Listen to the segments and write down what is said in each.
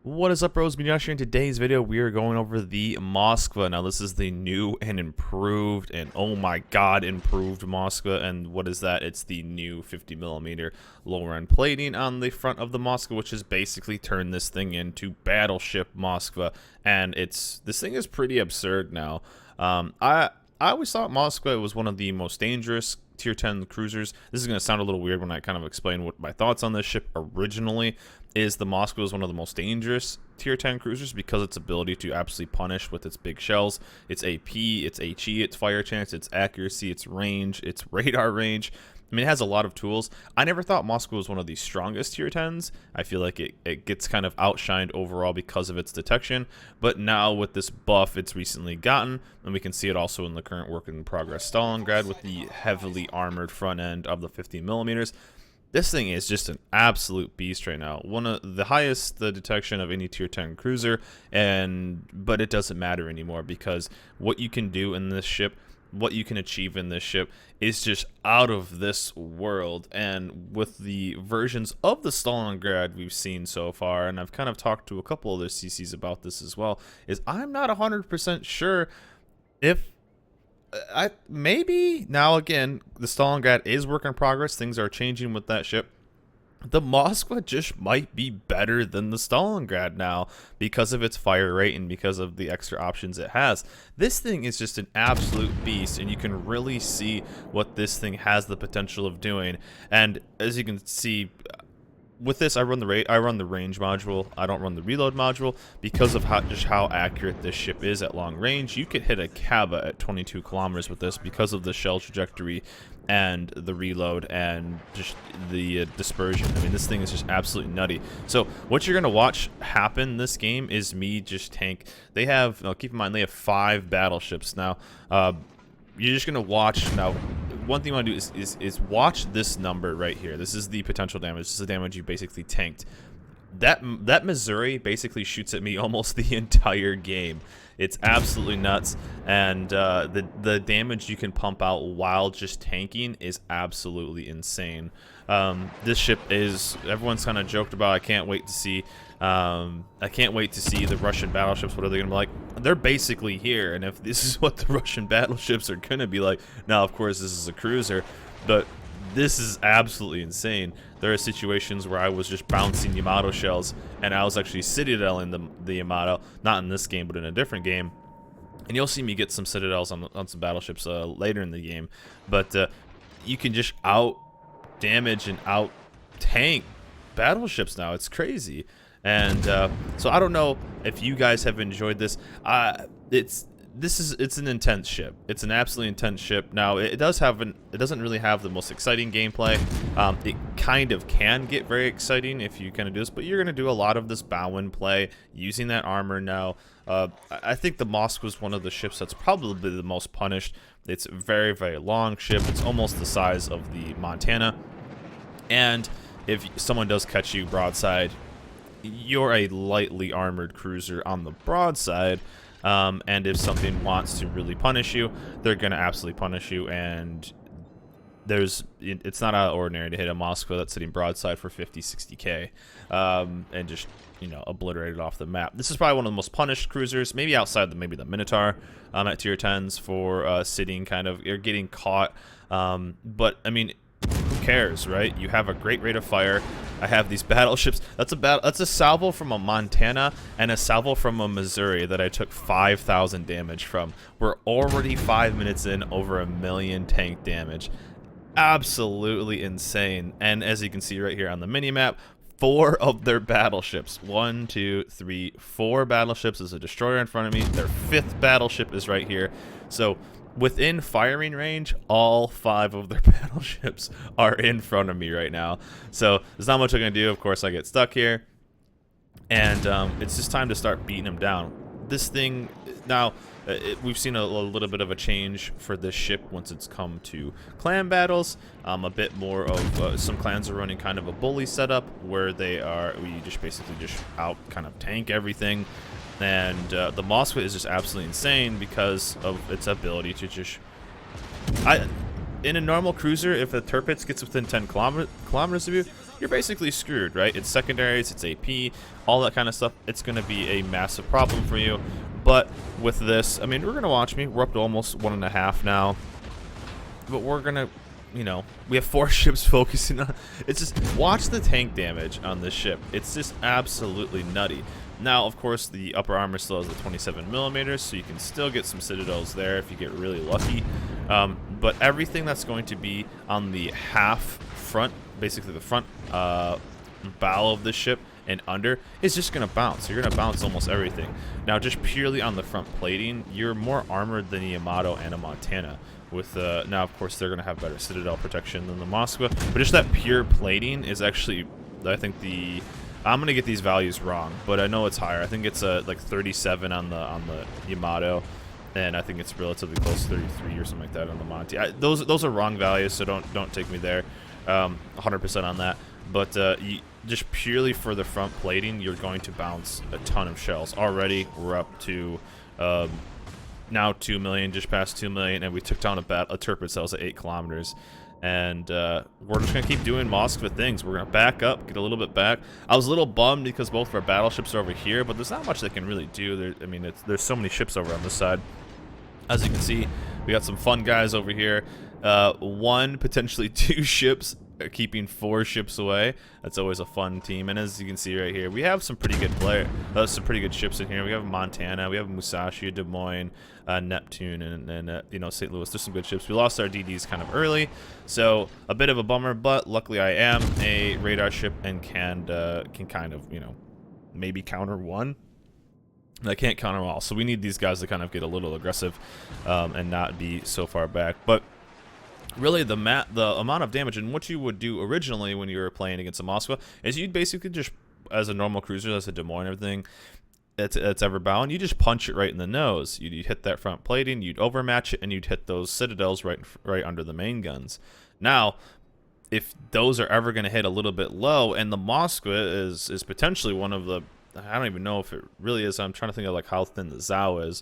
What is up, bros? Josh here. In today's video, we are going over the Moskva. Now, this is the new and improved, and oh my god, improved Moskva. And what is that? It's the new 50mm lower end plating on the front of the Moskva, which has basically turned this thing into Battleship Moskva. And this thing is pretty absurd now. I always thought Moskva was one of the most dangerous tier 10 cruisers. This is going to sound a little weird when I kind of explain what my thoughts on this ship originally is. The Moskva is one of the most dangerous tier 10 cruisers because its ability to absolutely punish with its big shells, its AP, its HE, its fire chance, its accuracy, its range, its radar range. I mean, it has a lot of tools. I never thought Moskva was one of the strongest tier 10s. I feel like it gets kind of outshined overall because of its detection. But now with this buff it's recently gotten, and we can see it also in the current work in progress Stalingrad with the heavily armored front end of the 50mm. This thing is just an absolute beast right now. One of the highest detection of any tier 10 cruiser, but it doesn't matter anymore because what you can do in this ship, what you can achieve in this ship is just out of this world. And with the versions of the Stalingrad we've seen so far, and I've kind of talked to a couple other CCs about this as well, is I'm not 100% sure if maybe now, again, the Stalingrad is work in progress. Things are changing with that ship. The Moskva just might be better than the Stalingrad now because of its fire rate and because of the extra options it has. This thing is just an absolute beast, and you can really see what this thing has the potential of doing. And as you can see, with this, I run the range module. I don't run the reload module because of how accurate this ship is at long range. You could hit a Kaba at 22 kilometers with this because of the shell trajectory and the reload and just the dispersion. I mean, this thing is just absolutely nutty. So what you're gonna watch happen this game is me just tank. They have, keep in mind, they have 5 battleships now. You're just gonna watch now. One thing you want to do is watch this number right here. This is the potential damage. This is the damage you basically tanked. That Missouri basically shoots at me almost the entire game. It's absolutely nuts, and the damage you can pump out while just tanking is absolutely insane. This ship is, everyone's kind of joked about. I can't wait to see the Russian battleships. What are they gonna be like? They're basically here, and if this is what the Russian battleships are gonna be like, now of course this is a cruiser, but this is absolutely insane. There are situations where I was just bouncing Yamato shells, and I was actually citadeling the Yamato, not in this game, but in a different game. And you'll see me get some citadels on some battleships later in the game. But you can just out damage and out tank battleships now. It's crazy. And so I don't know if you guys have enjoyed this. It's an intense ship. It's an absolutely intense ship. Now it doesn't really have the most exciting gameplay. It kind of can get very exciting if you kind of do this, but you're going to do a lot of this Bowen play using that armor now. I think the Moskva was one of the ships that's probably the most punished. It's a very, very long ship. It's almost the size of the Montana. And if someone does catch you broadside, you're a lightly armored cruiser on the broadside. And if something wants to really punish you, they're going to absolutely punish you. And it's not out of ordinary to hit a Moskva that's sitting broadside for 50-60k and just, obliterate it off the map. This is probably one of the most punished cruisers, maybe outside maybe the Minotaur at tier 10s for sitting kind of, or getting caught. But I mean, who cares, right? You have a great rate of fire. I have these battleships. That's a salvo from a Montana and a salvo from a Missouri that I took 5,000 damage from. We're already 5 minutes in, over 1 million tank damage. Absolutely insane. And as you can see right here on the mini-map, 4 of their battleships, 1, 2, 3, 4 battleships. There's a destroyer in front of me. Their 5th battleship is right here. So within firing range, all 5 of their battleships are in front of me right now. So there's not much I'm going to do. Of course, I get stuck here. And it's just time to start beating them down. This thing, now, we've seen a little bit of a change for this ship once it's come to clan battles. A bit more of, some clans are running kind of a bully setup where we just basically just out kind of tank everything. And the Moskva is just absolutely insane because of its ability to just... in a normal cruiser, if a Tirpitz gets within 10 kilometers of you, you're basically screwed, right? It's secondaries, it's AP, all that kind of stuff. It's going to be a massive problem for you. But with this, I mean, we're going to watch me. We're up to almost 1.5 now. But we're going to, you know, we have 4 ships focusing on. It's just, watch the tank damage on this ship. It's just absolutely nutty. Now, of course, the upper armor still has the 27mm, so you can still get some citadels there if you get really lucky. But everything that's going to be on the half front, basically the front bow of the ship and under, is just going to bounce. You're going to bounce almost everything. Now, just purely on the front plating, you're more armored than a Yamato and a Montana. With now, of course, they're going to have better citadel protection than the Moskva, but just that pure plating is actually, I think I'm gonna get these values wrong, but I know it's higher. I think it's like 37 on the Yamato, and I think it's relatively close to 33 or something like that on the Monty. Those are wrong values, so don't take me there. 100% on that. But just purely for the front plating, you're going to bounce a ton of shells. Already, we're up to now 2 million, just past 2 million, and we took down a turret cells at 8 kilometers. And we're just going to keep doing Moskva things. We're going to back up, get a little bit back. I was a little bummed because both of our battleships are over here, but there's not much they can really do. I mean, there's so many ships over on this side. As you can see, we got some fun guys over here. 1, potentially 2 ships are keeping 4 ships away. That's always a fun team. And as you can see right here, we have some pretty good some pretty good ships in here. We have Montana, we have Musashi, Des Moines, Neptune, and you know, St. Louis. There's some good ships. We lost our DDs kind of early, so a bit of a bummer. But luckily, I am a radar ship and can kind of, you know, maybe counter one. I can't counter all, so we need these guys to kind of get a little aggressive and not be so far back. But really, the amount of damage, and what you would do originally when you were playing against a Moskva is you'd basically just, as a normal cruiser, as a Des Moines and everything, it's ever bound, you just punch it right in the nose. You'd hit that front plating, you'd overmatch it, and you'd hit those citadels right under the main guns. Now, if those are ever going to hit a little bit low, and the Moskva is potentially one of the, I don't even know if it really is. I'm trying to think of like how thin the Zao is.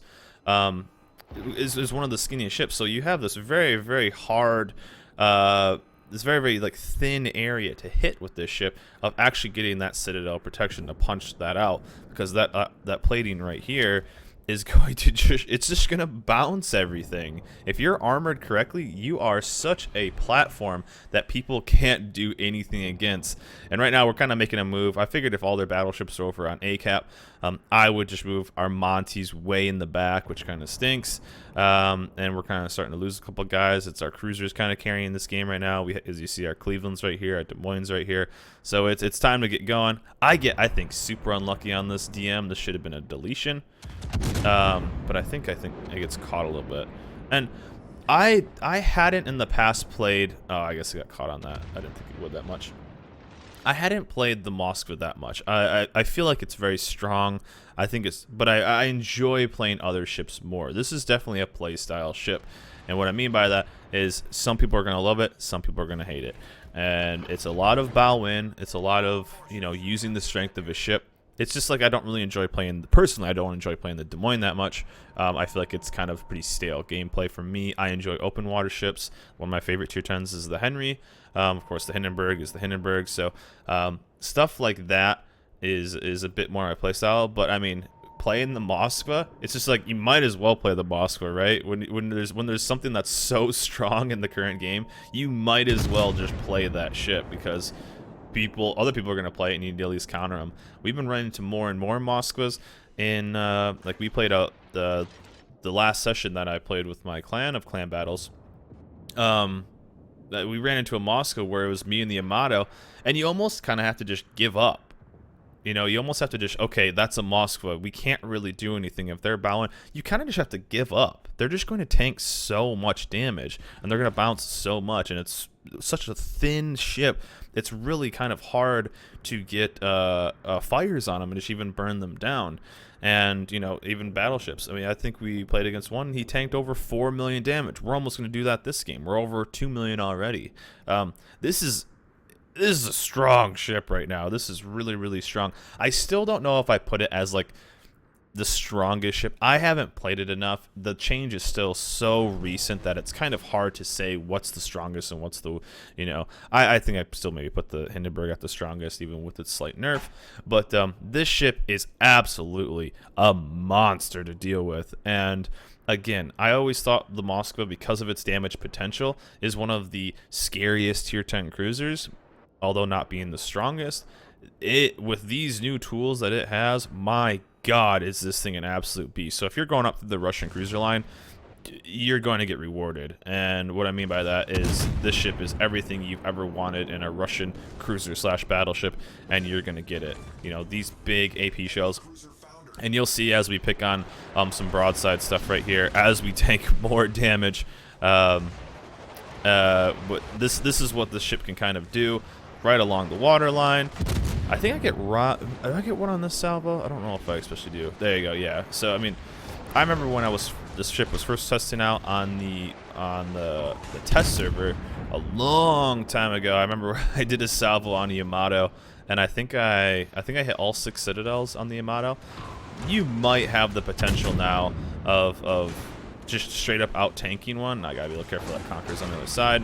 Is one of the skinniest ships, so you have this very, very hard, this very, very like thin area to hit with this ship of actually getting that citadel protection to punch that out, because that plating right here is going to it's just going to bounce everything. If you're armored correctly, you are such a platform that people can't do anything against. And right now we're kind of making a move. I figured if all their battleships are over on ACAP, I would just move our Monties way in the back, which kind of stinks. And we're kind of starting to lose a couple guys. It's our cruisers kind of carrying this game right now. As you see, our Cleveland's right here, our Des Moines right here. So it's time to get going. I think super unlucky on this DM. This should have been a deletion. But I think it gets caught a little bit. And I hadn't in the past played, oh, I guess I got caught on that. I didn't think it would that much. I hadn't played the Moskva that much. I feel like it's very strong. But I enjoy playing other ships more. This is definitely a playstyle ship. And what I mean by that is some people are going to love it, some people are going to hate it. And it's a lot of bow win. It's a lot of, you know, using the strength of a ship. It's just like I don't really enjoy playing, personally, I don't enjoy playing the Des Moines that much. I feel like it's kind of pretty stale gameplay for me. I enjoy open water ships. One of my favorite tier 10s is the Henry. Of course, the Hindenburg is the Hindenburg. So stuff like that is a bit more my playstyle. But I mean, playing the Moskva, it's just like you might as well play the Moskva, right? When there's something that's so strong in the current game, you might as well just play that ship, because other people are going to play it and you need to at least counter them. We've been running into more and more Moskvas in like we played out the last session that I played with my clan of clan battles. That we ran into a Moskva where it was me and the Yamato, and you almost kind of have to just give up. You know, you almost have to just, okay, that's a Moskva. We can't really do anything if they're bowing. You kind of just have to give up. They're just going to tank so much damage, and they're going to bounce so much, and it's such a thin ship. It's really kind of hard to get fires on them and just even burn them down. And, you know, even battleships. I mean, I think we played against one. He tanked over 4 million damage. We're almost going to do that this game. We're over 2 million already. This is a strong ship right now. This is really, really strong. I still don't know if I put it as, like, the strongest ship. I haven't played it enough. The change is still so recent that it's kind of hard to say what's the strongest and what's the, you know, I think I still maybe put the Hindenburg at the strongest, even with its slight nerf. But this ship is absolutely a monster to deal with. And again, I always thought the Moskva, because of its damage potential, is one of the scariest tier 10 cruisers, although not being the strongest. With these new tools that it has, my God, is this thing an absolute beast. So if you're going up through the Russian cruiser line, you're going to get rewarded. And what I mean by that is this ship is everything you've ever wanted in a Russian cruiser slash battleship, and you're going to get it. You know, these big AP shells. And you'll see as we pick on some broadside stuff right here, as we take more damage. But this is what the ship can kind of do right along the water line. I think I get did I get one on this salvo? I don't know if I especially do. There you go. Yeah. So I mean, I remember when this ship was first testing out on the test server a long time ago. I remember I did a salvo on the Yamato, and I think I hit all 6 citadels on the Yamato. You might have the potential now of just straight up out tanking one. I gotta be a little careful that Conqueror's on the other side.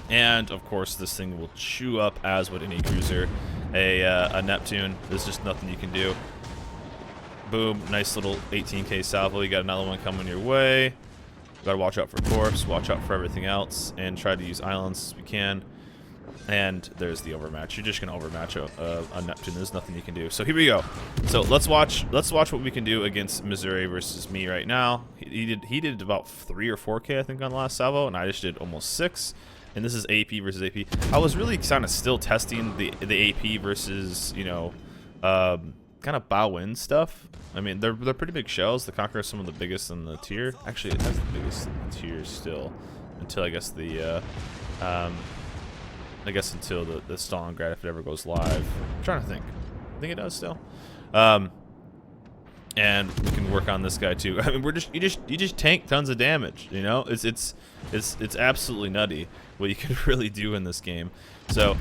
And of course, this thing will chew up, as would any cruiser, a Neptune. There's just nothing you can do. Boom, nice little 18k salvo. You got another one coming your way. Gotta watch out for corpse, watch out for everything else, and try to use islands as we can. And there's the overmatch. You're just gonna overmatch a Neptune. There's nothing you can do. So here we go. So let's watch what we can do against Missouri versus me right now. He did about 3 or 4k I think on the last salvo, and I just did almost 6. And this is AP versus AP. I was really kind of still testing the AP versus, you know, kind of bow in stuff. I mean, they're pretty big shells. The Conqueror is some of the biggest in the tier. Actually, it has the biggest in the tier still, until I guess the until the Stalingrad, if it ever goes live. I'm trying to think. I think it does still. And we can work on this guy too. I mean, you just tank tons of damage. You know, it's absolutely nutty what you can really do in this game. So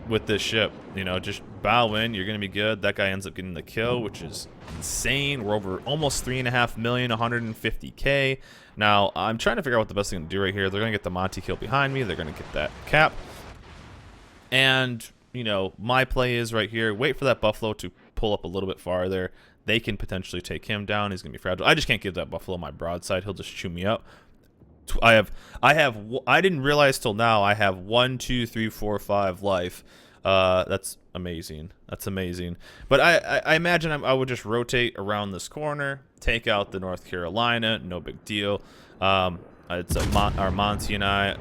with this ship, you know, just bow in, you're gonna be good. That guy ends up getting the kill, which is insane. We're over almost 3.5 million, 150k. Now I'm trying to figure out what the best thing to do right here. They're gonna get the Monty kill behind me. They're gonna get that cap, and you know, my play is right here. Wait for that Buffalo to pull up a little bit farther. They can potentially take him down. He's gonna be fragile. I just can't give that Buffalo my broadside. He'll just chew me up. I didn't realize till now I have 1, 2, 3, 4, 5 life. That's amazing. That's amazing. But I imagine I would just rotate around this corner, take out the North Carolina. No big deal. It's our Monty and I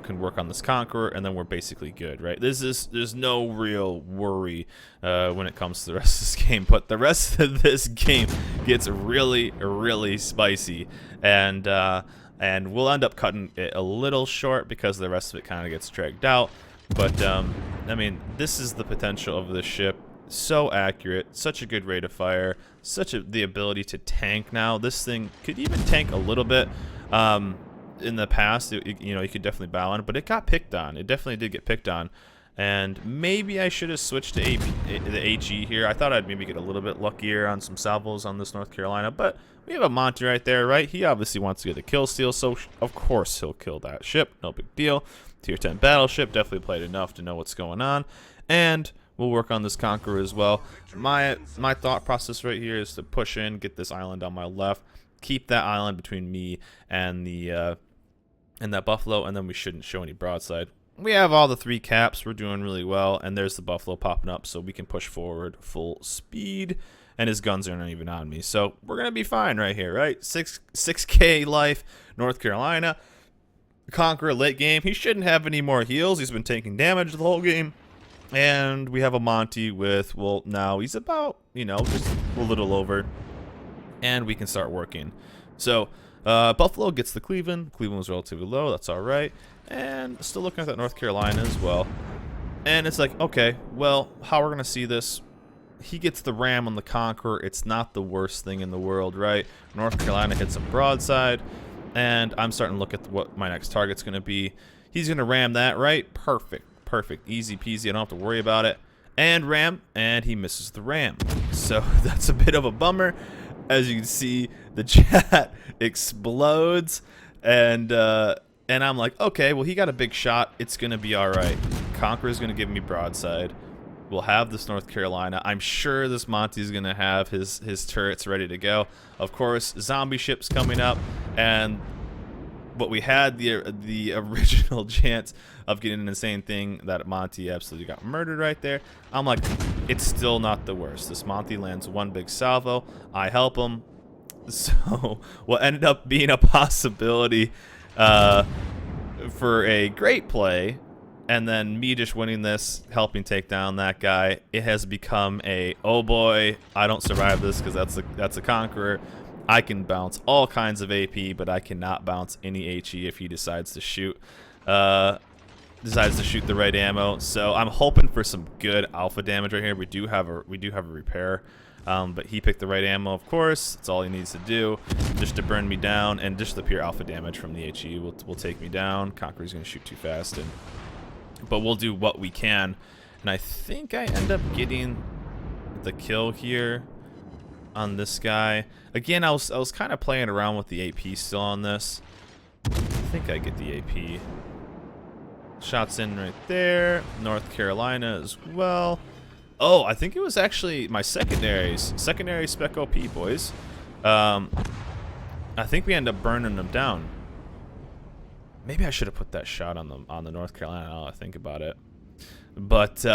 can work on this Conqueror, and then we're basically good, right? There's no real worry when it comes to the rest of this game, but the rest of this game gets really, really spicy, and we'll end up cutting it a little short because the rest of it kind of gets dragged out. But I mean, this is the potential of this ship. So accurate, such a good rate of fire, the ability to tank now. This thing could even tank a little bit. In the past, you know, you could definitely bow on, but it got picked on. It definitely did get picked on. And maybe I should have switched to the HE here. I thought I'd maybe get a little bit luckier on some salvos on this North Carolina, but we have a Monty right there, right? He obviously wants to get a kill steal, so of course he'll kill that ship. No big deal. Tier 10 battleship, definitely played enough to know what's going on. And we'll work on this Conqueror as well. My thought process right here is to push in, get this island on my left, keep that island between me and the and that Buffalo, and then we shouldn't show any broadside. We have all the 3 caps. We're doing really well, and there's the Buffalo popping up, so we can push forward full speed, and his guns are not even on me. So we're gonna be fine right here, right? 6k life, North Carolina. Conqueror late game. He shouldn't have any more heals. He's been taking damage the whole game. And we have a Monty with, well, now he's about, you know, just a little over. And we can start working. So Buffalo gets the Cleveland. Cleveland was relatively low. That's all right. And still looking at that North Carolina as well. And it's like, okay, well, how we're going to see this? He gets the ram on the Conqueror. It's not the worst thing in the world, right? North Carolina hits him broadside. And I'm starting to look at what my next target's going to be. He's going to ram that, right? Perfect. Perfect. Easy peasy. I don't have to worry about it. and ram, and he misses the ram. So that's a bit of a bummer. As you can see, the chat explodes, and I'm like, okay, well, he got a big shot. It's gonna be all right. Conqueror's gonna give me broadside. We'll have this North Carolina. I'm sure this Monty's gonna have his turrets ready to go. Of course, zombie ship's coming up, but we had the original chance of getting an insane thing that Monty absolutely got murdered right there. I'm like, it's still not the worst. This Monty lands one big salvo. I help him. So what ended up being a possibility for a great play, and then me just winning this, helping take down that guy, it has become a, oh boy, I don't survive this because that's a Conqueror. I can bounce all kinds of AP, but I cannot bounce any HE if he decides to shoot the right ammo. So I'm hoping for some good alpha damage right here. We do have a repair, but he picked the right ammo, of course. That's all he needs to do, just to burn me down, and just the pure alpha damage from the HE will take me down. Conqueror's gonna shoot too fast, but we'll do what we can. And I think I end up getting the kill here on this guy. Again, I was kind of playing around with the AP still on this. I think I get the AP. Shots in right there. North Carolina as well. Oh, I think it was actually my secondary spec OP, boys. I think we end up burning them down. Maybe I should have put that shot on the North Carolina now I think about it. But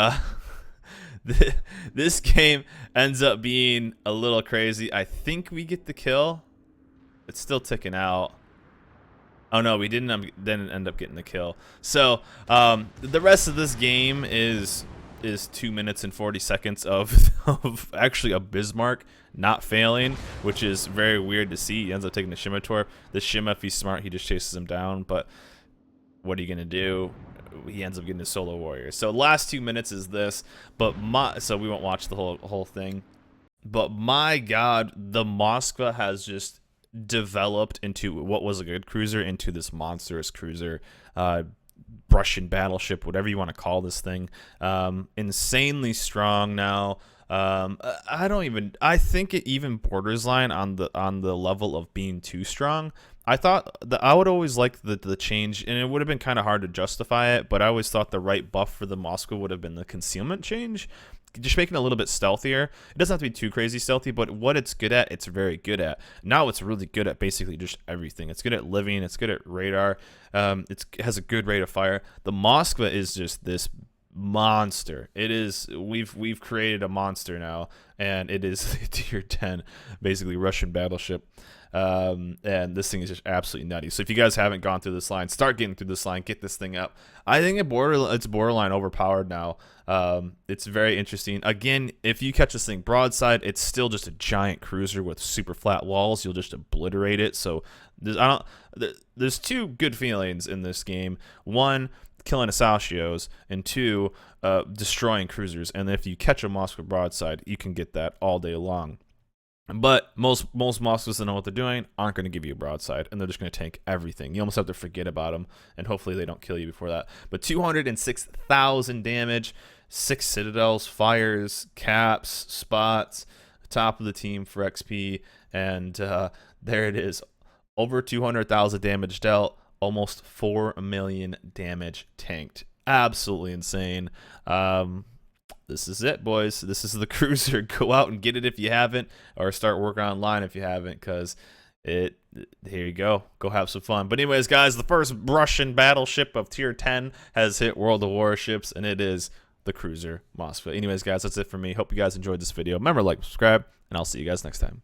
this game ends up being a little crazy. I think we get the kill. It's still ticking out. Oh no, we didn't end up getting the kill. So the rest of this game is 2 minutes and 40 seconds of actually a Bismarck not failing, which is very weird to see. He ends up taking the Scimitar. The Shima, if he's smart, he just chases him down. But what are you gonna do? He ends up getting his solo warrior. So last 2 minutes is this, so we won't watch the whole thing. But my God, the Moskva has just developed into what was a good cruiser into this monstrous cruiser, Russian battleship, whatever you want to call this thing. Insanely strong now. I think it even borderline on the level of being too strong. I thought that I would always like the change, and it would have been kind of hard to justify it, but I always thought the right buff for the Moskva would have been the concealment change, just making it a little bit stealthier. It doesn't have to be too crazy stealthy, but what it's good at, it's very good at. Now it's really good at basically just everything. It's good at living, it's good at radar, it has a good rate of fire. The Moskva is just this monster. It is, we've created a monster now, and it is a tier 10 basically Russian battleship. And this thing is just absolutely nutty. So if you guys haven't gone through this line, start getting through this line, get this thing up. I think it's borderline overpowered now. It's very interesting. Again, if you catch this thing broadside, it's still just a giant cruiser with super flat walls. You'll just obliterate it. So there's two good feelings in this game. One, killing Assassios, and two, destroying cruisers. And if you catch a Moskva broadside, you can get that all day long. But most Moskvas that know what they're doing aren't going to give you a broadside, and they're just going to tank everything. You almost have to forget about them, and hopefully they don't kill you before that. But 206,000 damage, 6 citadels, fires, caps, spots, top of the team for XP, and there it is. Over 200,000 damage dealt, almost 4 million damage tanked. Absolutely insane. This is it, boys. This is the cruiser. Go out and get it if you haven't, or start working online if you haven't, because here you go. Go have some fun. But anyways, guys, the first Russian battleship of tier 10 has hit World of Warships, and it is the cruiser Moskva. Anyways, guys, that's it for me. Hope you guys enjoyed this video. Remember, like, subscribe, and I'll see you guys next time.